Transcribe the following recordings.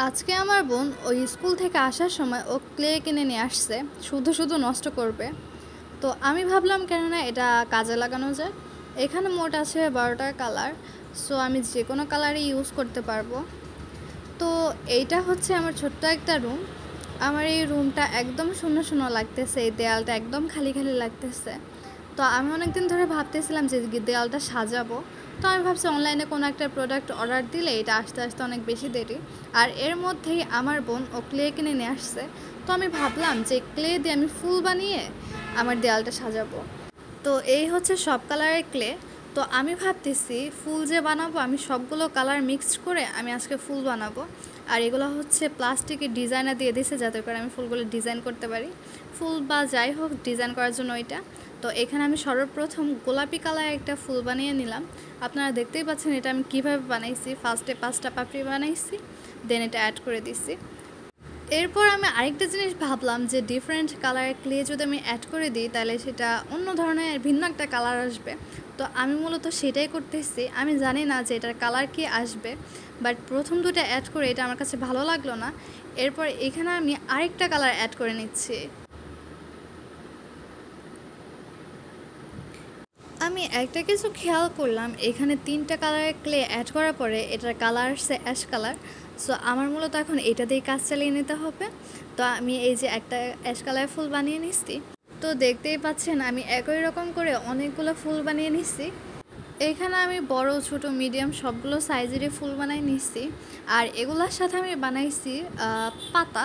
আজকে আমার বোন ওই স্কুল থেকে আসার সময় ও ক্লে কিনে নিয়ে আসছে, শুধু শুধু নষ্ট করবে। তো আমি ভাবলাম কেননা এটা কাজে লাগানো যায়। এখানে মোট আছে 12টা কালার, সো আমি যে কোনো কালারই ইউজ করতে পারবো। তো এইটা হচ্ছে আমার ছোট্ট একটা রুম। আমার এই রুমটা একদম শূন্য শূন্য লাগতেছে, এই দেয়ালটা একদম খালি খালি লাগতেছে। তো আমি অনেকদিন ধরে ভাবতেছিলাম যে দেয়ালটা সাজাবো। তো আমি ভাবছি অনলাইনে কোনো একটা প্রোডাক্ট অর্ডার দিলে এটা আসতে আসতে অনেক বেশি দেরি। আর এর মধ্যেই আমার বোন ও ক্লে কিনে নিয়ে আসছে। তো আমি ভাবলাম যে ক্লে দিয়ে আমি ফুল বানিয়ে আমার দেয়ালটা সাজাবো। তো এই হচ্ছে সব কালারের ক্লে। তো আমি ভাবতেছি ফুল যে বানাবো আমি সবগুলো কালার মিক্সড করে আমি আজকে ফুল বানাবো। আর এগুলো হচ্ছে প্লাস্টিকের ডিজাইনার দিয়ে দিয়েছে যাতে করে আমি ফুলগুলো ডিজাইন করতে পারি, ফুল বা যাই হোক ডিজাইন করার জন্য এটা। তো এখানে আমি সর্বপ্রথম গোলাপি কালার একটা ফুল বানিয়ে নিলাম। আপনারা দেখতেই পাচ্ছেন এটা আমি কিভাবে বানাইছি। ফার্স্টে 5টা পাপড়ি বানাইছি, দেন এটা অ্যাড করে দিছি। এরপর আমি আরেকটা জিনিস ভাবলাম যে ডিফারেন্ট কালারের ক্লে যদি আমি অ্যাড করে দিই তাহলে সেটা অন্য ধরনের ভিন্ন একটা কালার আসবে। তো আমি মূলত সেটাই করতেছি। আমি জানি না যে এটার কালার কি আসবে, বাট প্রথম দুটো অ্যাড করে এটা আমার কাছে ভালো লাগলো না। এরপর এখানে আমি আরেকটা কালার অ্যাড করে নিচ্ছি। আমি একটা কিছু খেয়াল করলাম, এখানে 3টা কালারের ক্লে অ্যাড করার পরে এটার কালার আসছে অ্যাশ কালার। সো আমার মূলত এখন এটা দিয়ে কাজ চালিয়ে নিতে হবে। তো আমি এই যে একটা অ্যাশ কালারের ফুল বানিয়ে নিচ্ছি। তো দেখতেই পাচ্ছেন আমি একই রকম করে অনেকগুলো ফুল বানিয়ে নিচ্ছি। এইখানে আমি বড় ছোট মিডিয়াম সবগুলো সাইজেরই ফুল বানাই নিচ্ছি। আর এগুলোর সাথে আমি বানাইছি পাতা,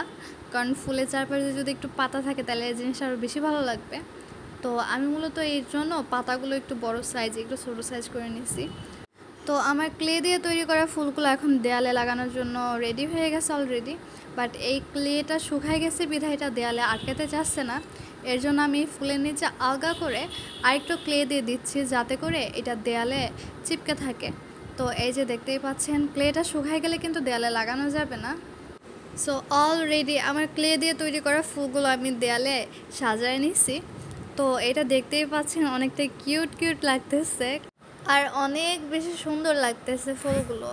কারণ ফুলের চারপাশে যদি একটু পাতা থাকে তাহলে এই জিনিসটা আরও বেশি ভালো লাগবে। তো আমি মূলত এই জন্য পাতাগুলো একটু বড় সাইজ একটু ছোটো সাইজ করে নিছি। তো আমার ক্লে দিয়ে তৈরি করা ফুলগুলো এখন দেয়ালে লাগানোর জন্য রেডি হয়ে গেছে অলরেডি। বাট এই ক্লেটা শুকায় গেছে বিধায় এটা দেয়ালে আটকাতে চাচ্ছে না। এর জন্য আমি ফুলের নিচে আলগা করে আরেকটু ক্লে দিয়ে দিচ্ছি যাতে করে এটা দেয়ালে চিপকে থাকে। তো এই যে দেখতেই পাচ্ছেন ক্লেটা শুকায় গেলে কিন্তু দেয়ালে লাগানো যাবে না। সো অলরেডি আমার ক্লে দিয়ে তৈরি করা ফুলগুলো আমি দেয়ালে সাজায় নিছি। তো এটা দেখতেই পাচ্ছেন অনেকটা কিউট কিউট লাগতেছে আর অনেক বেশি সুন্দর লাগতেছে ফুলগুলো।